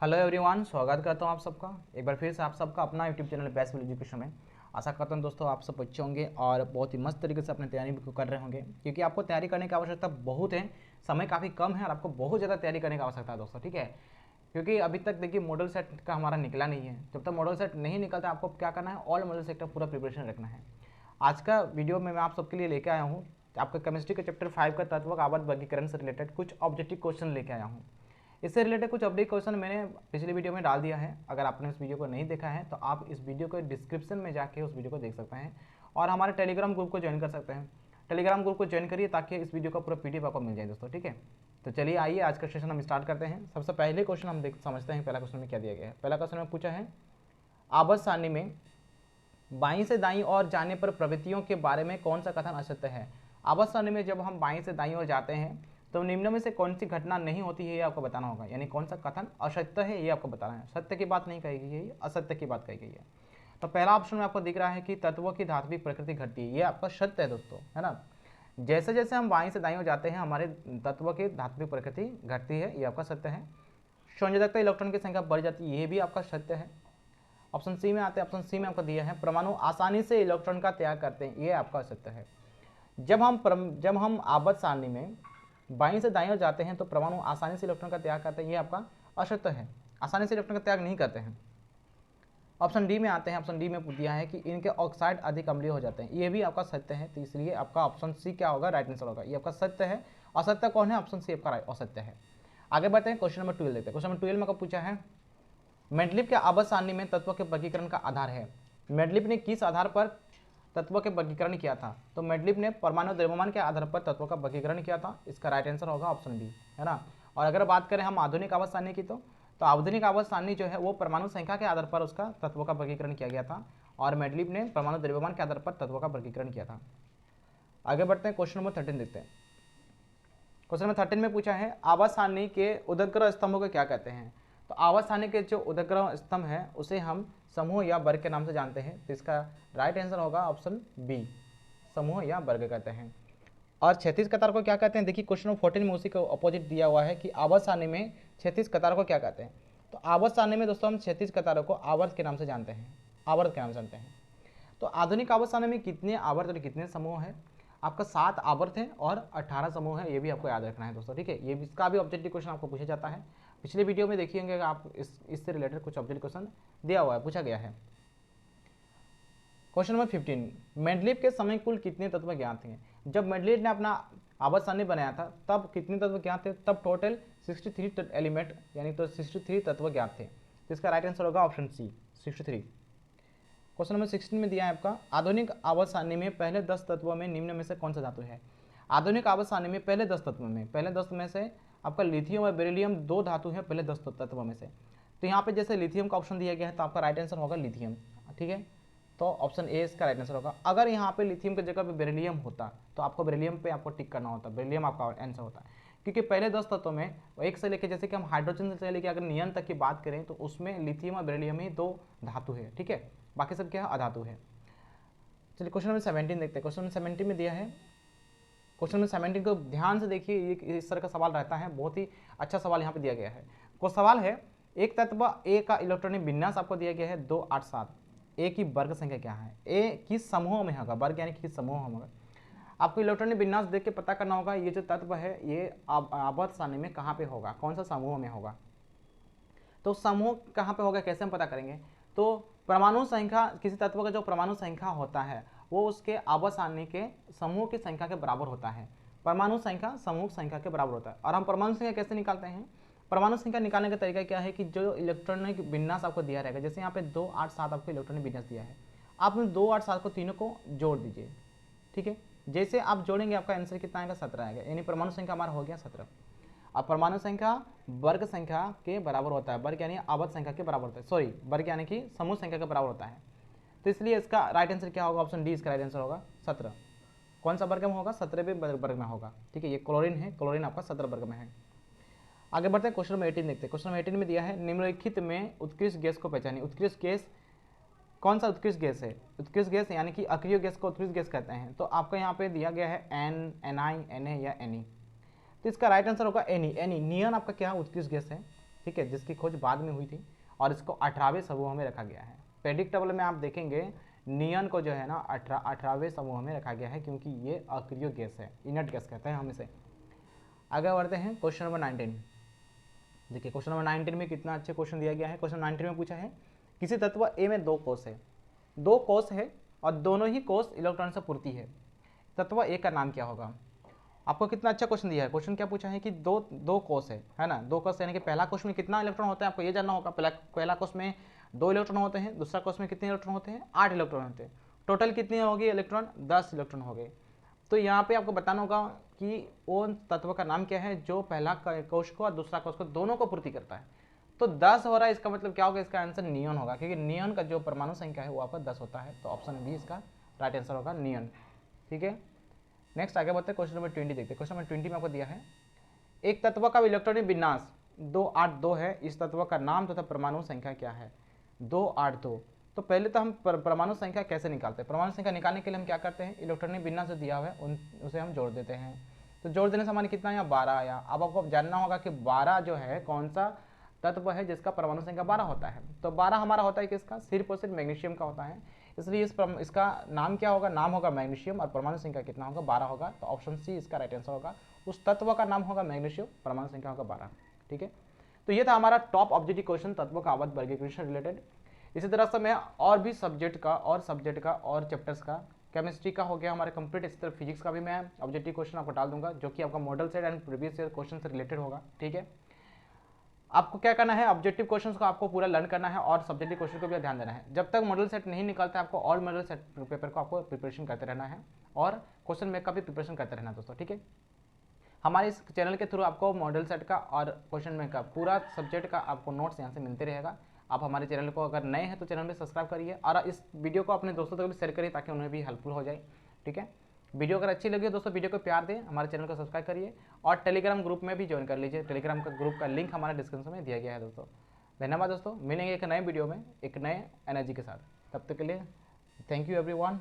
Hello everyone, स्वागत करता हूं आप सबका एक बार फिर से आप सबका अपना YouTube channel best value education में। आशा करता हूं दोस्तों आप सब अच्छे होंगे और बहुत ही मस्त तरीके से अपनी तैयारी भी कर रहे होंगे, क्योंकि आपको तैयारी करने की आवश्यकता बहुत है। समय काफ़ी कम है और आपको बहुत ज़्यादा तैयारी करने की आवश्यकता है दोस्तों, ठीक है। क्योंकि अभी तक देखिए मॉडल सेट का हमारा निकला नहीं है। जब तक मॉडल सेट नहीं निकलता आपको क्या करना है, ऑल मॉडल सेट का पूरा प्रिपरेशन रखना है। आज का वीडियो में मैं आप सबके लिए लेके आया हूँ आपका केमिस्ट्री के चैप्टर 5 का तत्व आवर्त वर्गीकरण से रिलेटेड कुछ ऑब्जेक्टिव क्वेश्चन लेके आया हूँ। इससे रिलेटेड कुछ अपडेट क्वेश्चन मैंने पिछले वीडियो में डाल दिया है। अगर आपने उस वीडियो को नहीं देखा है तो आप इस वीडियो को डिस्क्रिप्शन में जाके उस वीडियो को देख सकते हैं और हमारे टेलीग्राम ग्रुप को ज्वाइन कर सकते हैं। टेलीग्राम ग्रुप को ज्वाइन करिए ताकि इस वीडियो का पूरा पीडीएफ आपको मिल जाए दोस्तों, ठीक है। तो चलिए आइए आज का सेशन हम स्टार्ट करते हैं। सबसे पहले क्वेश्चन हम समझते हैं पहला क्वेश्चन में क्या दिया गया है। पहला क्वेश्चन में पूछा है आवर्त सारणी में बाईं से दाईं ओर जाने पर प्रवृत्तियों के बारे में कौन सा कथन असत्य है। आवर्त सारणी में जब हम बाईं से दाईं ओर जाते हैं तो निम्न में से कौन सी घटना नहीं होती है ये आपको बताना होगा, यानी कौन सा कथन असत्य है ये आपको बताना है। सत्य की बात नहीं कही गई है, असत्य की बात कही गई है। तो पहला ऑप्शन में आपको दिख रहा है कि तत्वों की धात्विक प्रकृति घटती है, ये आपका सत्य है दोस्तों, है ना। जैसे जैसे हम बाईं से दाईं ओर जाते हैं हमारे तत्व की धात्विक प्रकृति घटती है, ये आपका सत्य है। संयोजकता इलेक्ट्रॉन की संख्या बढ़ जाती है, ये भी आपका सत्य है। ऑप्शन सी में आते हैं, ऑप्शन सी में आपको दिया है परमाणु आसानी से इलेक्ट्रॉन का त्याग करते हैं, ये आपका सत्य है। जब हम आवर्त सारणी में बाईं से दाईं ओर जाते हैं तो परमाणु आसानी से इलेक्ट्रॉन का त्याग करते हैं, ये आपका असत्य है। आसानी से इलेक्ट्रॉन का त्याग नहीं करते हैं। ऑप्शन डी में आते हैं, ऑप्शन डी में दिया है कि इनके ऑक्साइड अधिक अम्लीय हो जाते हैं, ये भी आपका सत्य है। तो इसलिए आपका ऑप्शन सी क्या होगा, राइट आंसर होगा, ये आपका सत्य है। असत्य कौन है, ऑप्शन सी आपका असत्य है। आगे बढ़ते हैं, क्वेश्चन नंबर 12 देखते हैं। क्वेश्चन नंबर 12 में आपको पूछा है मेंडलीव के आवर्त सारणी में तत्व के वर्गीकरण का आधार है। मेंडलीव ने किस आधार पर तत्व के वर्गीकरण किया था। तो मेंडलीव ने परमाणु द्रव्यमान के आधार पर तत्व का वर्गीकरण किया था, इसका राइट आंसर होगा ऑप्शन बी, है ना। और अगर बात करें हम आधुनिक आवर्त सारणी की तो आधुनिक आवर्त सारणी जो है वो परमाणु संख्या के आधार पर उसका तत्वों का वर्गीकरण किया गया था और मेंडलीव ने परमाणु द्रव्यमान के आधार पर तत्वों का वर्गीकरण किया था। आगे बढ़ते हैं, क्वेश्चन नंबर 13 देखते हैं। क्वेश्चन नंबर 13 में पूछा है आवर्त सारणी के उदग्र स्तंभों को क्या कहते हैं। तो आवर्त सारणी के जो उदग्र स्तंभ है उसे हम समूह या वर्ग के नाम से जानते हैं, तो इसका राइट आंसर होगा ऑप्शन बी, समूह या वर्ग कहते हैं। और क्षैतिज कतार को क्या कहते हैं, देखिए क्वेश्चन नंबर 14 में उसी को अपोजिट दिया हुआ है कि आवर्त सारणी में क्षैतिज कतार को क्या कहते हैं। तो आवर्त सारणी में दोस्तों हम क्षैतिज कतारों को आवर्त के नाम से जानते हैं, आवर्त के नाम से जानते हैं। तो आधुनिक आवर्त सारणी में कितने आवर्त और कितने समूह हैं, आपका 7 आवर्त है और 18 समूह है, ये भी आपको याद रखना है दोस्तों, ठीक है। ये इसका भी ऑब्जेक्टिव क्वेश्चन आपको पूछा जाता है। पिछले वीडियो में देखिएंगे आप इससे रिलेटेड कुछ ऑब्जेक्टिव क्वेश्चन दिया हुआ है, पूछा गया है। क्वेश्चन नंबर 15, मेंडलीव के समय कुल कितने तत्व ज्ञात हैं। जब मेंडलीव ने अपना आवर्त सारणी बनाया था तब कितने तत्व ज्ञात थे, तब टोटल 63 एलिमेंट यानी तो 63 तत्व ज्ञात थे, तो इसका राइट आंसर होगा ऑप्शन सी, 63। क्वेश्चन नंबर 16 में दिया है आपका आधुनिक आवर्त सारणी में पहले 10 तत्वों में निम्न में से कौन सा धातु है। आधुनिक आवर्त सारणी में पहले 10 तत्वों में, पहले 10 में से आपका लिथियम और बेरिलियम दो धातु है पहले 10 तत्वों में से। तो यहाँ पे जैसे लिथियम का ऑप्शन दिया गया है तो आपका राइट आंसर होगा लिथियम, ठीक है। तो ऑप्शन ए इसका राइट आंसर होगा। अगर यहाँ पे लिथियम की जगह पे बेरिलियम होता तो आपको बेरिलियम पे आपको टिक करना होता, बेरिलियम आपका आंसर होता है। क्योंकि पहले 10 तत्वों में एक से लेकर, जैसे कि हम हाइड्रोजन से लेकर अगर नियन तक की बात करें तो उसमें लिथियम और बेरिलियम ही दो धातु है, ठीक है। बाकी सब क्या है, अधातु है। चलिए क्वेश्चन नंबर 17 देखते हैं। क्वेश्चन नंबर 17 में दिया है, क्वेश्चन नंबर 17 को ध्यान से देखिए, ये इस तरह का सवाल रहता है, बहुत ही अच्छा सवाल यहाँ पे दिया गया है। को सवाल है एक तत्व ए का इलेक्ट्रॉनिक विन्यास आपको दिया गया है 2 8 7, ए की वर्ग संख्या क्या है, ए किस समूह में होगा, वर्ग यानी किस समूह में होगा। आपको इलेक्ट्रॉनिक विन्यास देख के पता करना होगा ये जो तत्व है ये आवर्त सारणी में कहाँ पे होगा, कौन सा समूह में होगा। तो समूह कहाँ पे होगा, कैसे हम पता करेंगे। तो परमाणु संख्या, किसी तत्व का जो परमाणु संख्या होता है वो उसके आवर्त सारणी के समूह की संख्या के बराबर होता है। परमाणु संख्या समूह संख्या के बराबर होता है। और हम परमाणु संख्या कैसे निकालते हैं, परमाणु संख्या निकालने का तरीका क्या है कि जो इलेक्ट्रॉनिक विन्यास आपको दिया रहेगा, जैसे यहाँ पे 2 8 7 आपको इलेक्ट्रॉनिक विन्यास दिया है, आप उन 2 8 7 को तीनों को जोड़ दीजिए, ठीक है। जैसे आप जोड़ेंगे आपका आंसर कितना आएगा, 17 आएगा, यानी परमाणु संख्या हमारा हो गया 17। अब परमाणु संख्या वर्ग संख्या के बराबर होता है, वर्ग यानी आवर्त संख्या के बराबर होता है, सॉरी वर्ग यानी कि समूह संख्या के बराबर होता है। तो इसलिए इसका राइट आंसर क्या होगा, ऑप्शन डी इसका राइट आंसर होगा 17। कौन सा वर्ग में होगा, 17वें वर्ग में होगा, ठीक है। ये क्लोरीन है, क्लोरीन आपका 17 वर्ग में है। आगे बढ़ते हैं, क्वेश्चन नंबर 18 देखते हैं। क्वेश्चन नंबर 18 में दिया है निम्नलिखित में उत्कृष्ट गैस को पहचानिए। उत्कृष्ट गैस कौन सा उत्कृष्ट गैस है, उत्कृष्ट गैस यानी कि अक्रिय गैस को उत्कृष्ट गैस कहते हैं। तो आपका यहाँ पे दिया गया है N, N I, N A या एन ई, तो इसका राइट आंसर होगा एनी, एनी, नियन आपका क्या उत्कृष्ट गैस है। ठीक है, जिसकी खोज बाद में हुई थी, और इसको 18वें समूह में रखा गया है। प्रेडिक्टेबल में आप देखेंगे नियन को जो है ना 18वें समूह में रखा गया है, क्योंकि ये अक्रिय गैस है, इनर्ट गैस कहते हैं हम इसे। आगे बढ़ते हैं क्वेश्चन नंबर 19। देखिए क्वेश्चन नंबर 19 में कितना अच्छा क्वेश्चन दिया गया है। क्वेश्चन 19 में पूछा है किसी तत्व ए में 2 कोष है, 2 कोष है और दोनों ही कोष इलेक्ट्रॉन से पूर्ति है, तत्व ए का नाम क्या होगा। आपको कितना अच्छा क्वेश्चन दिया है। क्वेश्चन क्या पूछा है कि दो कोष है ना, 2 कोष यानी कि पहला कोष में कितना इलेक्ट्रॉन होता है, आपको ये जानना होगा। पहला कोष में 2 इलेक्ट्रॉन होते हैं, दूसरा कोष में कितने इलेक्ट्रॉन होते हैं, 8 इलेक्ट्रॉन होते हैं। टोटल कितने हो गए इलेक्ट्रॉन, 10 इलेक्ट्रॉन हो गए। तो यहाँ पे आपको बताना होगा कि वो तत्व का नाम क्या है जो पहला कोष को और दूसरा कोष को दोनों को पूर्ति करता है। तो 10 हो रहा है, इसका मतलब क्या होगा, इसका आंसर नियॉन होगा, क्योंकि नियॉन का जो परमाणु संख्या है वो आपका 10 होता है। तो ऑप्शन बी इसका राइट आंसर होगा, नियॉन। ठीक है, नेक्स्ट आगे बढ़ते हैं। क्वेश्चन नंबर 20 देखते हैं। क्वेश्चन नंबर 20 में आपको दिया है एक तत्व का इलेक्ट्रॉनिक विन्यास 282 है, इस तत्व का नाम तथा परमाणु संख्या क्या है। 282। तो पहले तो हम परमाणु संख्या कैसे निकालते हैं। परमाणु संख्या निकालने के लिए हम क्या करते हैं, इलेक्ट्रॉनिक विन्यास जो दिया हुआ है उसे हम जोड़ देते हैं। तो जोड़ देने से हमारे कितना आया, 12 आया। अब आपको जानना होगा कि 12 जो है कौन सा तत्व है जिसका परमाणु संख्या 12 होता है। तो 12 हमारा होता है किसका, सिर्फ और सिर्फ मैग्नीशियम का होता है, इसलिए इसका नाम क्या होगा, नाम होगा मैग्नीशियम, और परमाणु संख्या कितना होगा, 12 होगा। तो ऑप्शन सी इसका राइट आंसर होगा। उस तत्व का नाम होगा मैग्नीशियम, परमाणु संख्या होगा 12। ठीक है, तो ये था हमारा टॉप ऑब्जेक्टिव क्वेश्चन तत्वों का आवर्त वर्गीकरण रिलेटेड। इसी तरह से मैं और भी सब्जेक्ट का और चैप्टर्स का, केमिस्ट्री का हो गया हमारे कंप्लीट, इसी तरह फिजिक्स का भी मैं ऑब्जेक्टिव क्वेश्चन आपको डाल दूंगा, जो कि आपका model set and previous year question से रिलेटेड होगा। ठीक है, आपको क्या करना है, ऑब्जेक्टिव क्वेश्चंस को आपको पूरा लर्न करना है और सब्जेक्टिव क्वेश्चन को भी ध्यान देना है। जब तक मॉडल सेट नहीं निकलता है, आपको और मॉडल सेट पेपर को आपको प्रिपरेशन करते रहना है और क्वेश्चन बैंक का भी प्रिपरेशन करते रहना है दोस्तों। ठीक है, हमारे इस चैनल के थ्रू आपको मॉडल सेट का और क्वेश्चन बैंक का पूरा सब्जेक्ट का आपको नोट्स यहाँ से मिलते रहेगा। आप हमारे चैनल को अगर नए हैं तो चैनल में सब्सक्राइब करिए और इस वीडियो को अपने दोस्तों तक भी शेयर करिए ताकि उन्हें भी हेल्पफुल हो जाए। ठीक है, वीडियो अगर अच्छी लगी हो दोस्तों, वीडियो को प्यार दें, हमारे चैनल को सब्सक्राइब करिए और टेलीग्राम ग्रुप में भी ज्वाइन कर लीजिए। टेलीग्राम का ग्रुप का लिंक हमारे डिस्क्रिप्शन में दिया गया है दोस्तों। धन्यवाद दोस्तों, मिलेंगे एक नए वीडियो में एक नए एनर्जी के साथ। तब तक के लिए थैंक यू एवरीवन।